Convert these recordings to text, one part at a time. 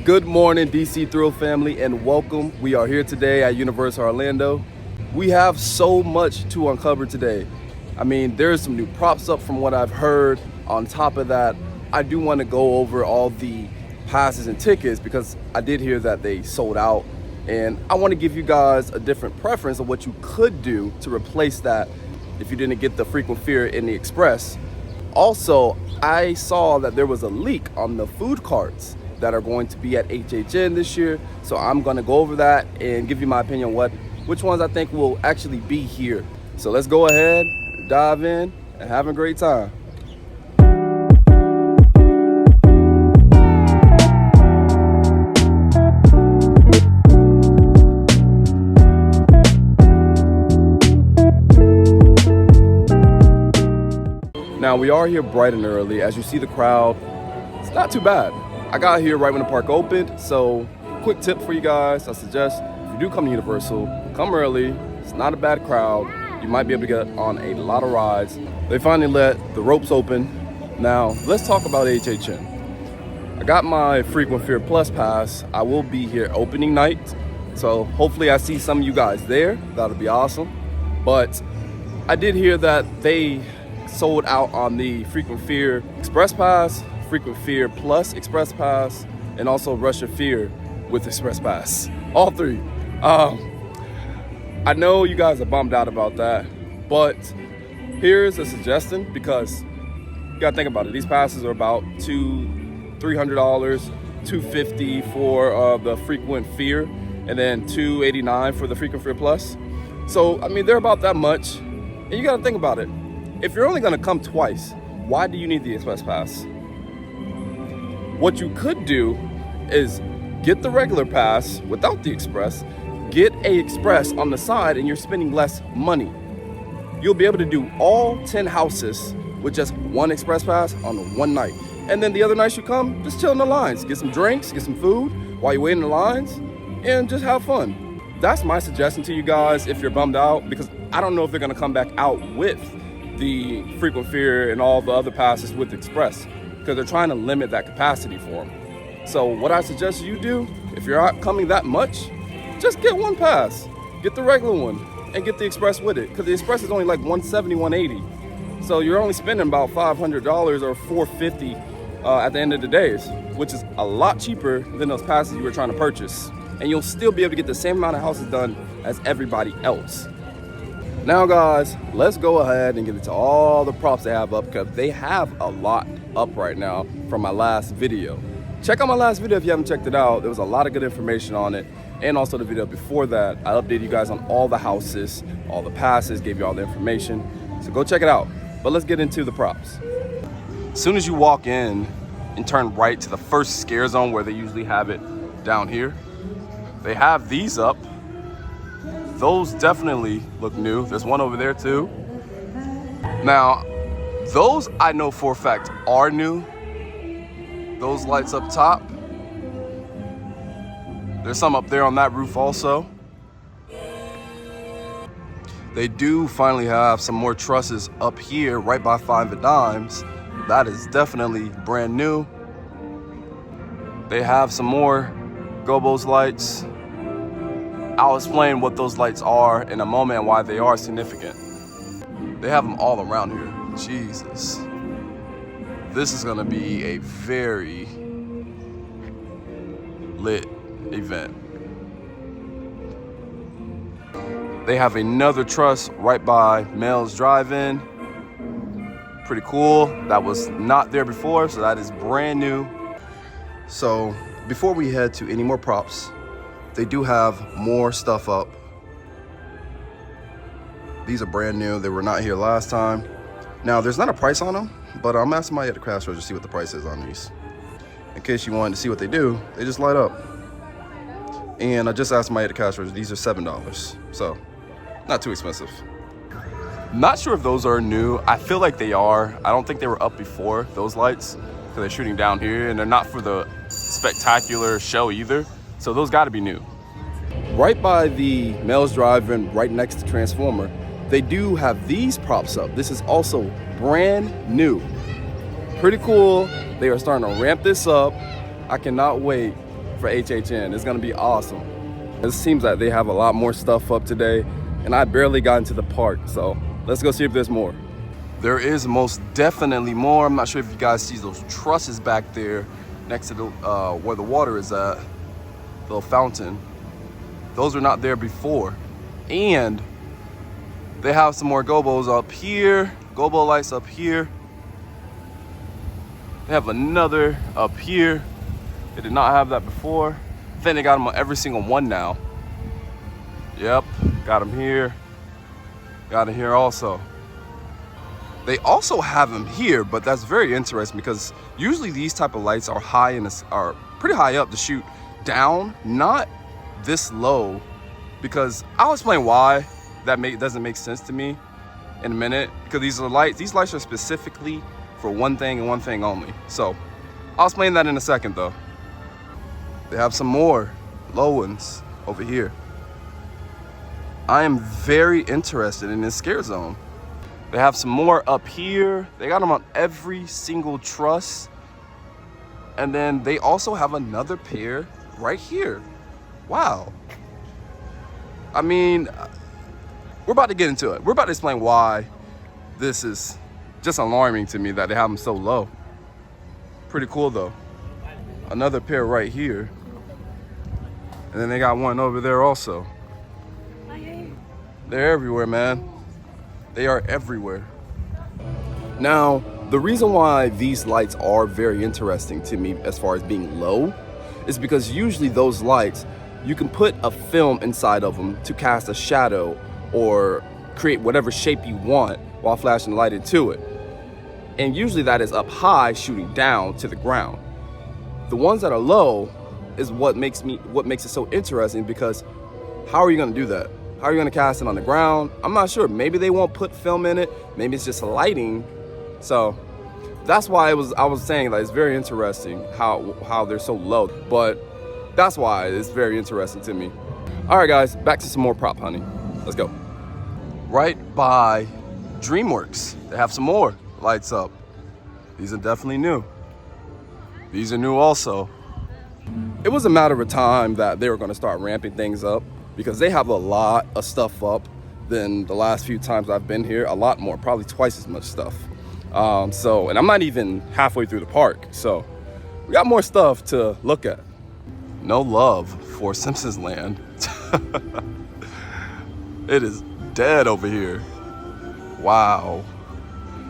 Good morning, DC Thrill family, and welcome. We are here today at Universal Orlando. We have so much to uncover today. I mean, there's some new props up from what I've heard. On top of that, I do want to go over all the passes and tickets because I did hear that they sold out. And I want to give you guys a different preference of what you could do to replace that if you didn't get the frequent fear in the Express. Also, I saw that there was a leak on the food carts that are going to be at HHN this year. So I'm going to go over that and give you my opinion on which ones I think will actually be here. So let's go ahead, dive in, and have a great time. Now we are here bright and early. As you see the crowd, it's not too bad. I got here right when the park opened, so quick tip for you guys. I suggest if you do come to Universal, come early. It's not a bad crowd. You might be able to get on a lot of rides. They finally let the ropes open. Now let's talk about HHN. I got my Frequent Fear Plus pass. I will be here opening night, so hopefully I see some of you guys there. That'll be awesome. But I did hear that they sold out on the Frequent Fear Express Pass, Frequent Fear Plus Express Pass, and also Rush of Fear with Express Pass. All three. I know you guys are bummed out about that, but here's a suggestion because you gotta think about it. These passes are about $300, $250 for the Frequent Fear, and then $289 for the Frequent Fear Plus. So I mean, they're about that much, and you gotta think about it. If you're only gonna come twice, why do you need the Express Pass? What you could do is get the regular pass without the Express, get a Express on the side, and you're spending less money. You'll be able to do all 10 houses with just one Express Pass on one night. And then the other nights you come, just chill in the lines, get some drinks, get some food while you wait in the lines, and just have fun. That's my suggestion to you guys if you're bummed out, because I don't know if they're gonna come back out with the Frequent Fear and all the other passes with Express, because they're trying to limit that capacity for them. So what I suggest you do, if you're not coming that much, just get one pass, get the regular one, and get the Express with it, because the Express is only like $170, $180. So you're only spending about $500 or $450 at the end of the days, which is a lot cheaper than those passes you were trying to purchase. And you'll still be able to get the same amount of houses done as everybody else. Now guys, let's go ahead and get into all the props they have up, because they have a lot up right now from my last video. Check out my last video if you haven't checked it out. There was a lot of good information on it, and also the video before that. I updated you guys on all the houses, all the passes, gave you all the information. So go check it out. But let's get into the props. As soon as you walk in and turn right to the first scare zone where they usually have it down here, they have these up. Those definitely look new. There's one over there too. Now, those I know for a fact are new. Those lights up top. There's some up there on that roof also. They do finally have some more trusses up here right by Five and Dimes. That is definitely brand new. They have some more Gobos lights. I'll explain what those lights are in a moment and why they are significant. They have them all around here. Jesus. This is gonna be a very lit event. They have another truss right by Mel's Drive-In. Pretty cool. That was not there before, so that is brand new. So before we head to any more props, they do have more stuff up. These are brand new. They were not here last time. Now, there's not a price on them, but I'm asking somebody at the crash register to see what the price is on these. In case you wanted to see what they do, they just light up. And I just asked somebody at the cash register, these are $7. So, not too expensive. Not sure if those are new. I feel like they are. I don't think they were up before, those lights, because they're shooting down here, and they're not for the spectacular show either. So those gotta be new. Right by the Mel's Drive-In, right next to Transformer, they do have these props up. This is also brand new. Pretty cool. They are starting to ramp this up. I cannot wait for HHN. It's gonna be awesome. It seems like they have a lot more stuff up today, and I barely got into the park, so let's go see if there's more. There is most definitely more. I'm not sure if you guys see those trusses back there next to the where the water is at, the little fountain. Those were not there before. And they have some more gobos up here, gobo lights up here. They have another up here. They did not have that before. I think they got them on every single one now. Yep, got them here. Got them here also. They also have them here, but that's very interesting because usually these type of lights are are pretty high up to shoot down, not this low, because I'll explain why that doesn't make sense to me in a minute, because these lights are specifically for one thing and one thing only. So I'll explain that in a second though. They have some more low ones over here. I am very interested in this scare zone. They have some more up here. They got them on every single truss. And then they also have another pair right here. Wow. I mean, we're about to get into it. We're about to explain why this is just alarming to me that they have them so low. Pretty cool though. Another pair right here. And then they got one over there also. They're everywhere, man. They are everywhere. Now, the reason why these lights are very interesting to me as far as being low is because usually those lights, you can put a film inside of them to cast a shadow or create whatever shape you want while flashing the light into it. And usually that is up high shooting down to the ground. The ones that are low is what makes it so interesting, because how are you gonna do that? How are you gonna cast it on the ground? I'm not sure. Maybe they won't put film in it. Maybe it's just lighting. So that's why I was saying that it's very interesting how they're so low. But that's why it's very interesting to me. All right, guys, back to some more prop hunting. Let's go. Right by DreamWorks, they have some more lights up. These are definitely new. These are new also. It was a matter of time that they were gonna start ramping things up, because they have a lot of stuff up than the last few times I've been here. A lot more, probably twice as much stuff. And I'm not even halfway through the park, so we got more stuff to look at. No love for Simpsons Land. It is dead over here. Wow.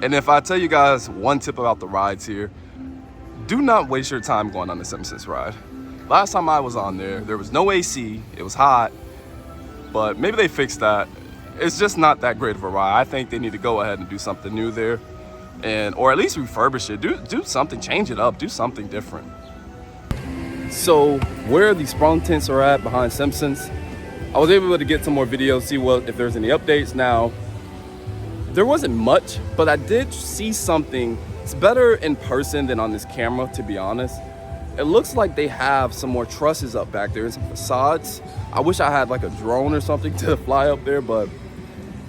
And if I tell you guys one tip about the rides here, do not waste your time going on the Simpsons ride. Last time I was on there was no AC, it was hot, but maybe they fixed that. It's just not that great of a ride. I think they need to go ahead and do something new there, or at least refurbish it. Do something, change it up, do something different. So where the sprung tents are at behind Simpsons, I was able to get some more videos, see if there's any updates. Now, there wasn't much, but I did see something. It's better in person than on this camera, to be honest. It looks like they have some more trusses up back there and some facades. I wish I had like a drone or something to fly up there, but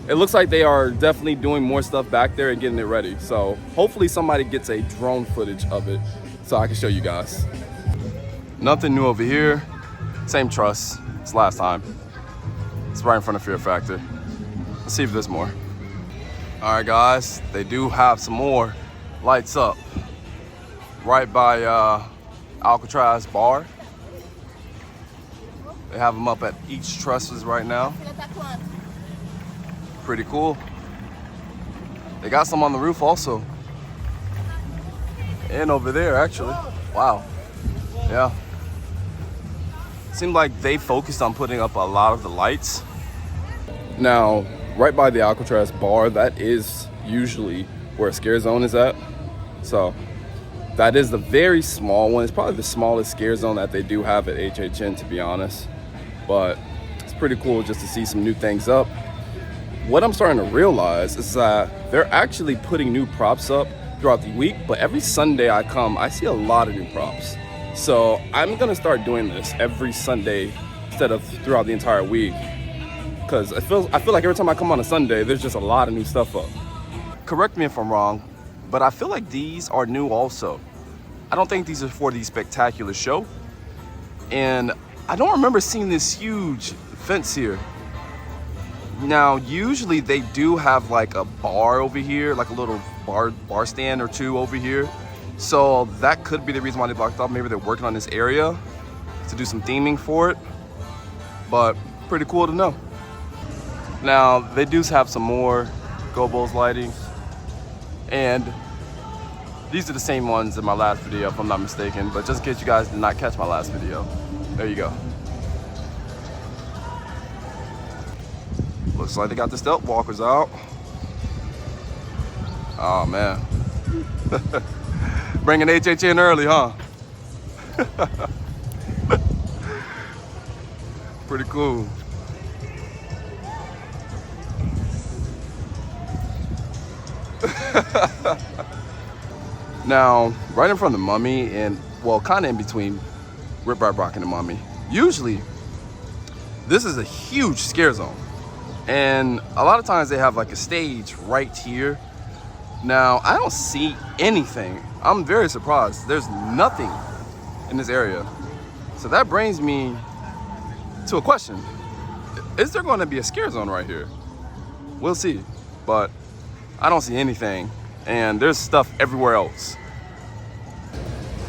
it looks like they are definitely doing more stuff back there and getting it ready. So hopefully somebody gets a drone footage of it so I can show you guys. Nothing new over here. Same truss as last time. It's right in front of Fear Factor. Let's see if there's more. All right, guys, they do have some more lights up right by Alcatraz bar. They have them up at each trusses right now. Pretty cool. They got some on the roof also. And over there, actually. Wow. Yeah. Seemed like they focused on putting up a lot of the lights. Now, right by the Alcatraz bar, that is usually where a scare zone is at. So that is the very small one. It's probably the smallest scare zone that they do have at HHN, to be honest. But it's pretty cool just to see some new things up. What I'm starting to realize is that they're actually putting new props up throughout the week, but every Sunday I come, I see a lot of new props. So I'm gonna start doing this every Sunday instead of throughout the entire week, because I feel like every time I come on a Sunday, there's just a lot of new stuff up. Correct me if I'm wrong, but I feel like these are new also. I don't think these are for the spectacular show. and I don't remember seeing this huge fence here. Now, usually they do have like a bar over here, like a little bar stand or two over here. So that could be the reason why they blocked off. Maybe they're working on this area to do some theming for it, but pretty cool to know. Now, they do have some more Go Bulls lighting, and these are the same ones in my last video, if I'm not mistaken, but just in case you guys did not catch my last video, there you go. Looks like they got the stealth walkers out. Oh man. Bringing HHN early, huh? Pretty cool. Now, right in front of the Mummy, and well, kind of in between Rip Rap Rock and the Mummy, usually this is a huge scare zone. And a lot of times they have like a stage right here. Now, I don't see anything. I'm very surprised. There's nothing in this area. So that brings me to a question. Is there going to be a scare zone right here? We'll see. But I don't see anything. And there's stuff everywhere else.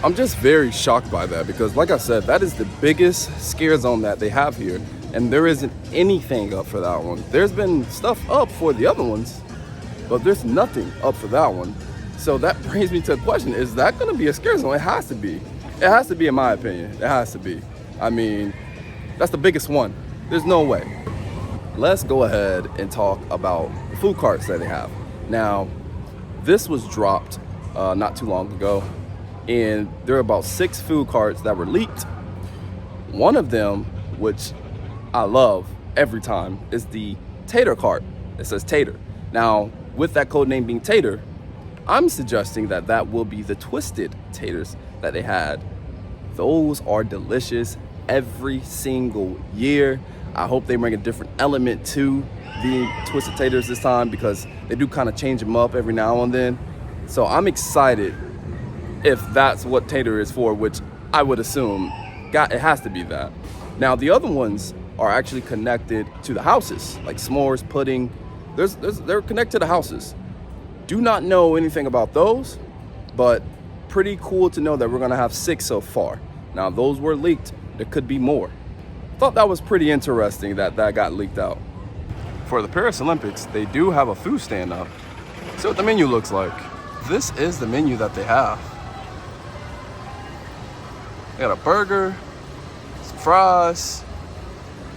I'm just very shocked by that because, like I said, that is the biggest scare zone that they have here. And there isn't anything up for that one. There's been stuff up for the other ones, but there's nothing up for that one. So that brings me to a question. Is that gonna be a scare zone? It has to be. It has to be, in my opinion. It has to be. I mean, that's the biggest one. There's no way. Let's go ahead and talk about the food carts that they have. Now, this was dropped not too long ago, and there are about 6 food carts that were leaked. One of them, which I love every time, is the tater cart. It says tater. Now, with that code name being tater, I'm suggesting that that will be the twisted taters that they had. Those are delicious every single year. I hope they bring a different element to the twisted taters this time because they do kind of change them up every now and then. So I'm excited if that's what tater is for, which I would assume it has to be that. Now, the other ones are actually connected to the houses, like s'mores, pudding. They're connected to the houses. Do not know anything about those, but pretty cool to know that we're gonna have 6 so far. Now, those were leaked. There could be more. Thought that was pretty interesting that got leaked out. For the Paris Olympics, they do have a food stand up. See what the menu looks like. This is the menu that they have. They got a burger, some fries,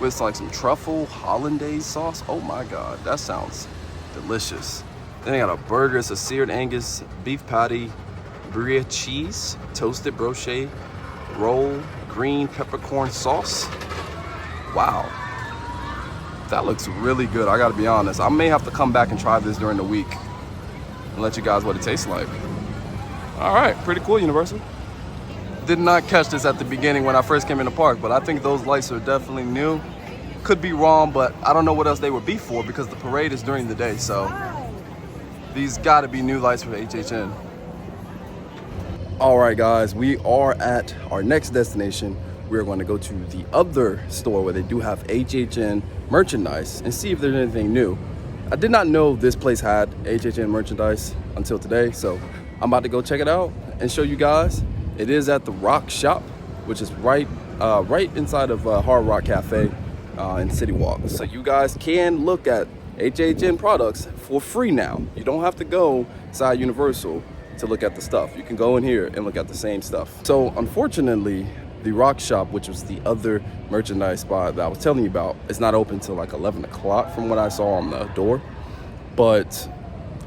with like some truffle hollandaise sauce. Oh my God, that sounds delicious. Then they got a burger, it's a seared Angus beef patty, brie cheese, toasted brochet, roll, green peppercorn sauce. Wow, that looks really good. I gotta be honest. I may have to come back and try this during the week and let you guys what it tastes like. All right, pretty cool, Universal. Did not catch this at the beginning when I first came in the park, but I think those lights are definitely new. Could be wrong, but I don't know what else they would be for because the parade is during the day, so these gotta be new lights for HHN. All right, guys, we are at our next destination. We're going to go to the other store where they do have HHN merchandise and see if there's anything new. I did not know this place had HHN merchandise until today, so I'm about to go check it out and show you guys. It is at the Rock Shop, which is right inside of Hard Rock Cafe in City Walk. So you guys can look at HHN products for free now. You don't have to go inside Universal to look at the stuff. You can go in here and look at the same stuff. So unfortunately, the Rock Shop, which was the other merchandise spot that I was telling you about, is not open till like 11 o'clock from what I saw on the door. But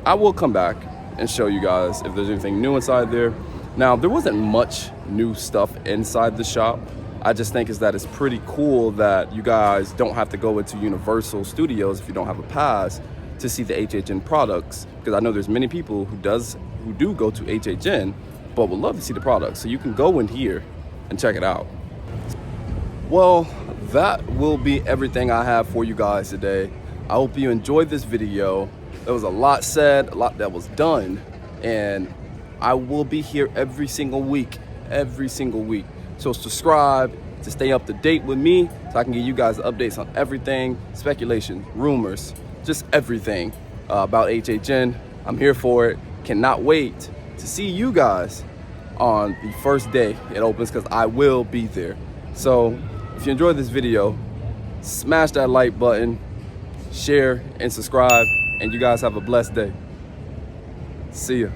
I will come back and show you guys if there's anything new inside there. Now, there wasn't much new stuff inside the shop. I just think is that it's pretty cool that you guys don't have to go into Universal Studios if you don't have a pass to see the HHN products, because I know there's many people who do go to HHN but would love to see the products. So you can go in here and check it out. Well, that will be everything I have for you guys today. I hope you enjoyed this video. There was a lot said, a lot that was done, and I will be here every single week. So subscribe, to stay up to date with me so I can give you guys updates on everything, speculation, rumors, just everything about HHN. I'm here for it. Cannot wait to see you guys on the first day it opens, because I will be there. So if you enjoyed this video, smash that like button, share and subscribe, and you guys have a blessed day. See ya.